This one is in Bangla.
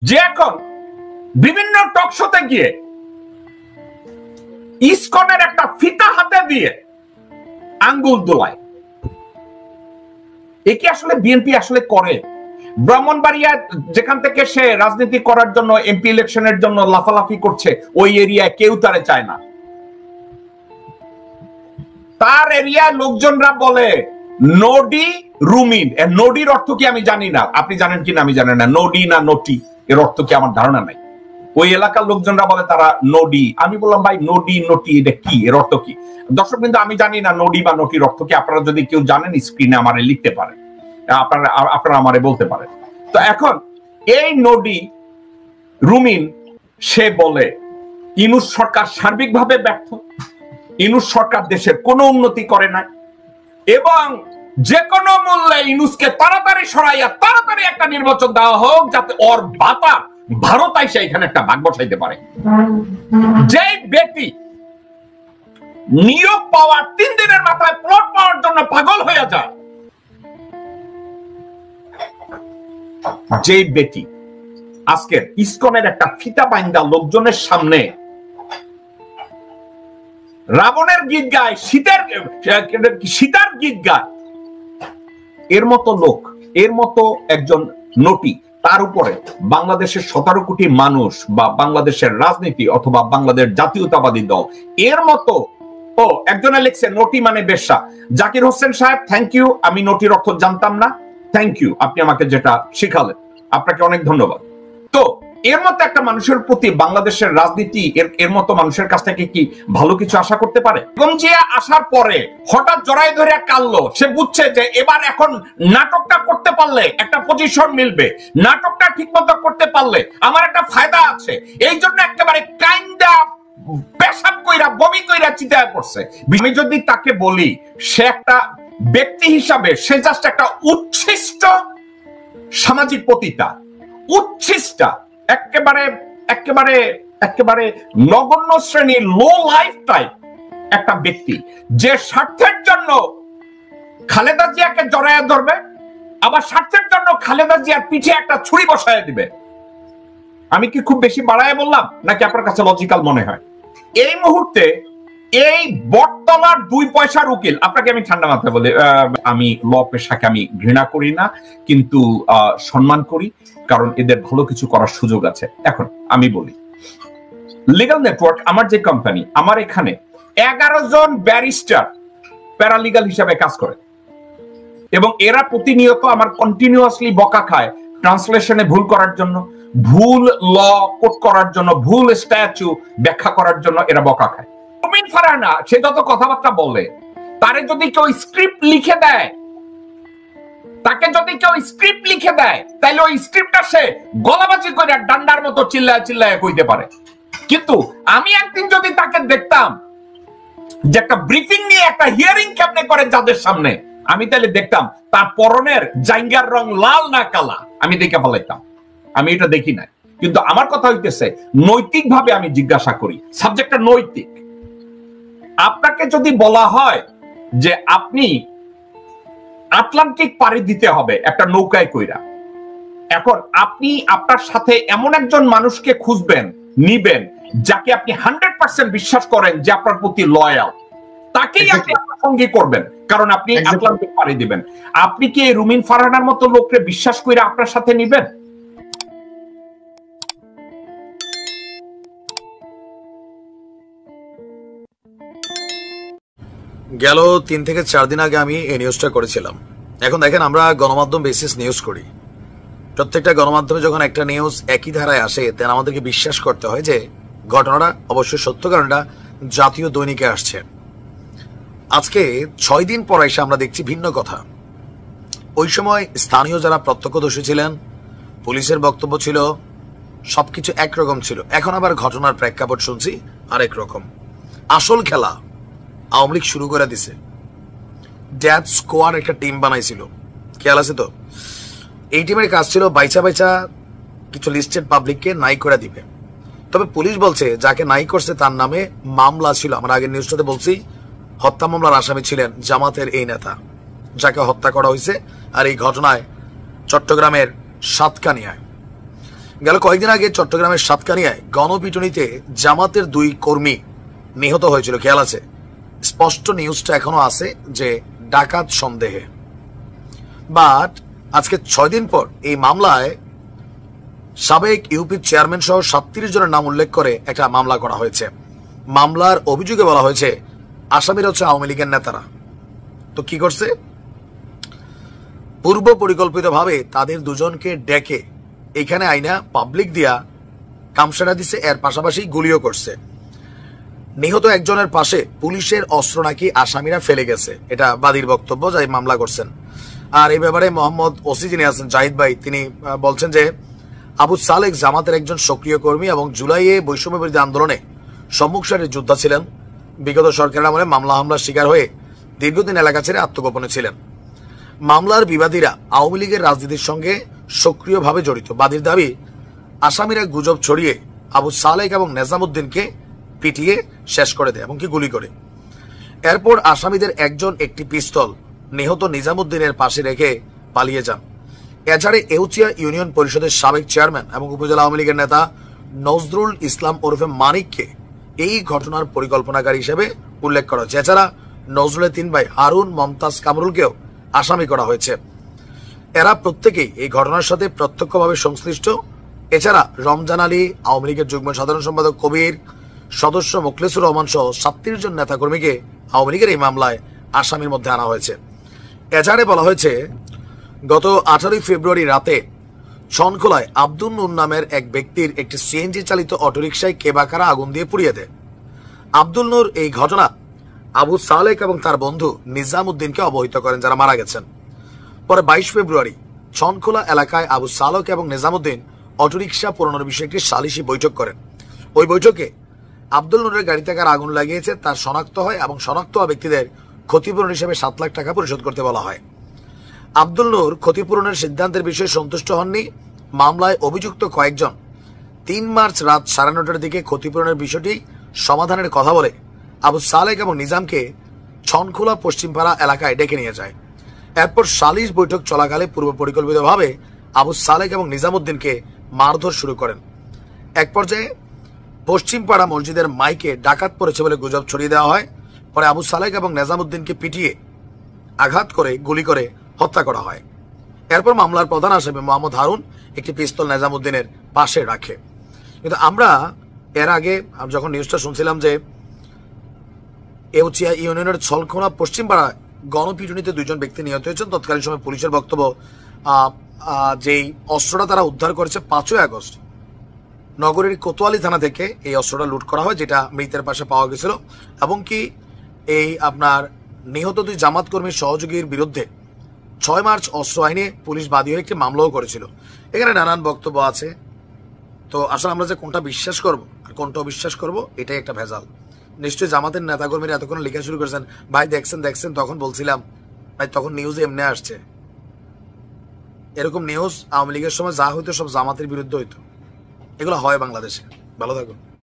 যে এখন বিভিন্ন টক শোতে গিয়ে ইসকনের একটা ফিতা হাতে দিয়ে আঙ্গুল দোলায়। এ কি আসলে বিএনপি আসলে করে? ব্রাহ্মণবাড়িয়া যেখান থেকে সে রাজনীতি করার জন্য এমপি ইলেকশনের জন্য লাফালাফি করছে, ওই এরিয়ায় কেউ তারে চায় না। তার এরিয়ায় লোকজনরা বলে নডি রুমিন। নডির অর্থ কি আমি জানি না, আপনি জানেন কিনা আমি জানি না। নডি না নটি এর অর্থ কি আমার ধারণা নাই। ওই এলাকার লোকজনরা বলে তারা নডি। আমি বললাম ভাই নডি নটি এটা কি, এর অর্থ কি? দর্শক কিন্তু আমি জানি না নডি বা নটির অর্থ কি। আপনারা যদি কেউ জানেন স্ক্রিনে আমারে লিখতে পারেন, আপনারা আমারে বলতে পারেন। তো এখন এই নডি রুমিন সে বলে ইউনূস সরকার সার্বিকভাবে ব্যর্থ, ইউনূস সরকার দেশের কোনো উন্নতি করে না এবং যে কোনো মূল্যে ইউনূসকে তাড়াতাড়ি সরাইয়া তাড়াতাড়ি একটা নির্বাচন দেওয়া হোক, যাতে ওর বাতা ভারত আইসা এখানে একটা ভাগ বসাইতে পারে। যে ব্যক্তি নিয়োগ পাওয়ার 3 দিনের মাথায় প্লট পাওয়ার জন্য পাগল হয়ে যায়, যে ব্যক্তি আজকের ইসকনের একটা ফিতা বাইন্দা লোকজনের সামনে রাবণের গীত গায়, সীতার গীত গায়, এর মতো লোক, এর মতো একজন নটি, তার উপরে বাংলাদেশের 17 কোটি মানুষ বা বাংলাদেশের রাজনীতি অথবা বাংলাদেশ জাতীয়তাবাদী দল এর মতো। ও একজনে লিখছে নটি মানে বেশ্যা। জাকির হোসেন সাহেব থ্যাংক ইউ, আমি নটির অর্থ জানতাম না, থ্যাংক ইউ, আপনি আমাকে যেটা শিখালেন, আপনাকে অনেক ধন্যবাদ। তো এর মতো একটা মানুষের প্রতি বাংলাদেশের রাজনীতি এর মতো মানুষের কাছ থেকে কি ভালো কিছু আশা করতে পারে? গমজিয়া আসার পরে হঠাৎ জড়াই ধরে কাঁদলো। সে বুঝছে যে এবার এখন নাটকটা করতে পারলে একটা পজিশন মিলবে, নাটকটা ঠিক মতো করতে পারলে আমার একটা ফায়দা আছে। এই জন্য একেবারে কাইন্ডা পেশাব কইরা বমি কইরা চিন্তায় পড়ছে। আমি যদি তাকে বলি সে একটা ব্যক্তি হিসাবে সে জাস্ট একটা উচ্ছিষ্ট সামাজিক পতিতা, উচ্ছিষ্টা, একেবারে একেবারে একেবারে নগণ্য শ্রেণীর লো লাইফ টাইপ একটা ব্যক্তি, যে স্বার্থের জন্য খালেদা জিয়াকে জড়াইয়া ধরবে, আবার স্বার্থের জন্য খালেদা জিয়ার পিঠে একটা ছুরি বসায় দিবে। আমি কি খুব বেশি বাড়ায় বললাম নাকি আপনার কাছে লজিক্যাল মনে হয়? এই মুহূর্তে এই বটতলার 2 পয়সার উকিল, আপনাকে আমি ঠান্ডা মাথায় বলি, আমি ল পেশাকে আমি ঘৃণা করি না, কিন্তু সম্মান করি, কারণ এদের ভালো কিছু করার সুযোগ আছে। এখন আমি বলি লিগ্যাল নেটওয়ার্ক আমার যে কোম্পানি, আমার এখানে 11 জন ব্যারিস্টার প্যারালিগাল হিসাবে কাজ করে এবং এরা প্রতিনিয়ত আমার কন্টিনিউয়াসলি বকা খায় ট্রান্সলেশনে ভুল করার জন্য, ভুল ল কোট করার জন্য, ভুল স্ট্যাচু ব্যাখ্যা করার জন্য এরা বকা খায়। রুমিন ফারহানা সে যত কথাবার্তা বলে, তারে যদি কেউ স্ক্রিপ্ট লিখে দেয়, তাকে যদি কেউ স্ক্রিপ্ট লিখে দেয়, তাহলে ওই স্ক্রিপ্টটা সে গলাবাজি করে ডান্ডার মতো চিল্লায় চিল্লায় কইতে পারে। কিন্তু আমি একদিন যদি তাকে দেখতাম যে একটা ব্রিফিং নিয়ে একটা হিয়ারিং কেমনে করে যাদের সামনে, আমি তাহলে দেখতাম তার পরনের জাইঙ্গার রং লাল না কালা, আমি দেখে ফেলাইতাম। আমি এটা দেখি না, কিন্তু আমার কথা হইতেছে নৈতিকভাবে আমি জিজ্ঞাসা করি, সাবজেক্টটা নৈতিক। আপনাকে যদি বলা হয় যে আপনি আটলান্টিক পাড়ি দিতে হবে একটা নৌকায় কইরা, এখন আপনি আপনার সাথে এমন একজন মানুষকে খুঁজবেন, নিবেন, যাকে আপনি 100% বিশ্বাস করেন যে আপনার প্রতি লয়াল, তাকেই আপনি আপনার সঙ্গী করবেন, কারণ আপনি আটলান্টিক পাড়ি দিবেন। আপনি কি রুমিন ফারহানার মতো লোককে বিশ্বাস করে আপনার সাথে নিবেন? গেল 3 থেকে 4 দিন আগে আমি এই নিউজটা করেছিলাম। এখন দেখেন, আমরা গণমাধ্যম বেসিস নিউজ করি, প্রত্যেকটা গণমাধ্যমে যখন একটা নিউজ একই ধারায় আসে, তেন আমাদেরকে বিশ্বাস করতে হয় যে ঘটনাটা অবশ্যই সত্য, কারণ এটা জাতীয় দৈনিকে আসছে। আজকে 6 দিন পর এসে আমরা দেখছি ভিন্ন কথা। ওই সময় স্থানীয় যারা প্রত্যক্ষদর্শী ছিলেন, পুলিশের বক্তব্য ছিল, সবকিছু একরকম ছিল। এখন আবার ঘটনার প্রেক্ষাপট শুনছি আরেক রকম। আসল খেলা আওয়ামী লীগ শুরু করে দিছে। ড্যাথ স্কোয়াড একটা টিম বানাইছিল, খেয়াল আছে তো? এই টিমের কাজ ছিল বাইচা বাইচা কিছু লিস্টেড পাবলিককে নাই করে দিবে। তবে পুলিশ বলছে যাকে নাই করছে তার নামে মামলা ছিল। আমরা আগের নিউজটাতে বলছি হত্যা মামলার আসামি ছিলেন জামাতের এই নেতা, যাকে হত্যা করা হয়েছে। আর এই ঘটনায় চট্টগ্রামের সাতকানিয়ায় গেল কয়েকদিন আগে চট্টগ্রামের সাতকানিয়ায় গণপিটুনিতে জামাতের 2 কর্মী নিহত হয়েছিল, খেয়াল আছে? স্পষ্ট নিউজটা এখনো আছে যে ডাকাত সন্দেহে। বাট আজকে 6 দিন পর এই মামলায় সাবেক ইউপি চেয়ারম্যান সহ 37 জনের নাম উল্লেখ করে একটা মামলা করা হয়েছে। মামলার অভিযোগে বলা হয়েছে আসামিরা হচ্ছে আওয়ামী লীগের নেতারা। তো কি করছে? পূর্ব পরিকল্পিতভাবে তাদের দুজনকে ডেকে এখানে আইনা পাবলিক দিয়া কামসারা দিছে, এর পাশাপাশি গুলিও করছে। নিহত একজনের পাশে পুলিশের অস্ত্র নাকি আসামিরা ফেলে গেছে, এটা বাদীর বক্তব্য, যাই মামলা করছেন। আর এই ব্যাপারে মোহাম্মদ ওসি যিনি আছেন জাহিদ ভাই, তিনি বলছেন যে আবু সালেক জামাতের একজন সক্রিয় কর্মী এবং জুলাইয়ে বৈষম্য বিরোধী আন্দোলনে সম্মুখ সারির যোদ্ধা ছিলেন। বিগত সরকারের আমলে মামলা হামলার শিকার হয়ে দীর্ঘদিন এলাকা ছেড়ে আত্মগোপনে ছিলেন। মামলার বিবাদীরা আওয়ামী লীগের রাজনীতির সঙ্গে সক্রিয়ভাবে জড়িত। বাদীর দাবি আসামিরা গুজব ছড়িয়ে আবু সালেক এবং নেজামুদ্দিনকে পিটিয়ে শেষ করে দেয় এমনকি গুলি করে। এরপর আসামিদের একজন একটি পিস্তল নিহত নিজামুদ্দিনের পাশে রেখে পালিয়ে যান। এছাড়া এউচিয়া ইউনিয়ন পরিষদের সাবেক চেয়ারম্যান এবং উপজেলা আওয়ামী লীগের নেতা নজরুল ইসলাম ওরফে মানিককে এই ঘটনার পরিকল্পনাকারী হিসেবে উল্লেখ করা হয়েছে। এছাড়া নজরুলের 3 ভাই হারুন, মমতাজ, কামরুলকেও আসামি করা হয়েছে। এরা প্রত্যেকেই এই ঘটনার সাথে প্রত্যক্ষভাবে সংশ্লিষ্ট। এছাড়া রমজান আলী, আওয়ামী লীগের যুগ্ম সাধারণ সম্পাদক কবির, সদস্য মোখলেসুর রহমান সহ 37 জন নেতাকর্মীকে আওয়ামী লীগের এই মামলায় আসামির মধ্যে আনা হয়েছে। এছাড়া বলা হয়েছে গত 18 ফেব্রুয়ারি রাতে ছনখোলায় আব্দুল নূর নামের এক ব্যক্তির একটি সিএনজি চালিত অটোরিকশায় কেবাকারা আগুন দিয়ে পুড়িয়ে দেয়। আব্দুল নূর এই ঘটনা আবু সালেক এবং তার বন্ধু নিজামুদ্দিনকে অবহিত করেন, যারা মারা গেছেন। পরে 22 ফেব্রুয়ারি ছনখোলা এলাকায় আবু সালেক এবং নিজামুদ্দিন অটোরিকশা পোড়ানোর বিষয়ে একটি সালিশি বৈঠক করেন। ওই বৈঠকে আব্দুল নূরের গাড়ি থেকে আগুন লাগিয়েছে তার শনাক্ত হয় এবং শনাক্ত হওয়া ব্যক্তিদের ক্ষতিপূরণ হিসেবে 7 লাখ টাকা পরিশোধ করতে বলা হয়। আব্দুল নূর ক্ষতিপূরণের সিদ্ধান্তের বিষয়ে সন্তুষ্ট হননি। মামলায় অভিযুক্ত কয়েকজন 3 মার্চ রাত 9:30টার দিকে ক্ষতিপূরণের বিষয়টি সমাধানের কথা বলে আবু সালেক এবং নিজামকে ছনখোলা পশ্চিমপাড়া এলাকায় ডেকে নিয়ে যায়। এরপর সালিশ বৈঠক চলাকালে পূর্ব পরিকল্পিতভাবে আবু সালেক এবং নিজামুদ্দিনকে মারধর শুরু করেন। এক পর্যায়ে পশ্চিমপাড়া মসজিদের মাইকে ডাকাত পড়েছে বলে গুজব ছড়িয়ে দেওয়া হয়। পরে আবু সালেক এবং নিজামুদ্দিনকে পিটিয়ে আঘাত করে গুলি করে হত্যা করা হয়। এরপর মামলার প্রধান আসামি মোহাম্মদ হারুন একটি পিস্তল নিজামুদ্দিনের পাশে রাখে। কিন্তু আমরা এর আগে যখন নিউজটা শুনছিলাম যে এউচিয়া ইউনিয়নের ছলখোলা পশ্চিমপাড়া গণপিটুনিতে 2 জন ব্যক্তি নিহত হয়েছেন, তৎকালীন সময় পুলিশের বক্তব্য যেই অস্ত্রটা তারা উদ্ধার করেছে 5ই আগস্ট নগরের কোতোয়ালি থানা থেকে এই অস্ত্রটা লুট করা হয়, যেটা মৃতের পাশে পাওয়া গেছিল। এবং কি এই আপনার নিহত 2 জামাত কর্মীর সহযোগীর বিরুদ্ধে 6 মার্চ অস্ত্র আইনে পুলিশ বাদী হয়ে একটি মামলাও করেছিল। এখানে নানান বক্তব্য আছে। তো আসলে আমরা যে কোনটা বিশ্বাস করব আর কোনটা অবিশ্বাস করব এটাই একটা ভেজাল। নিশ্চয়ই জামাতের নেতাকর্মীরা এতক্ষণ লেখা শুরু করেছেন, ভাই দেখছেন, তখন বলছিলাম ভাই তখন নিউজ এমনি আসছে। এরকম নিউজ আওয়ামী লীগের সময় যা হইতো সব জামাতের বিরুদ্ধে হইতো। এগুলো হয় বাংলাদেশে। ভালো থাকুন।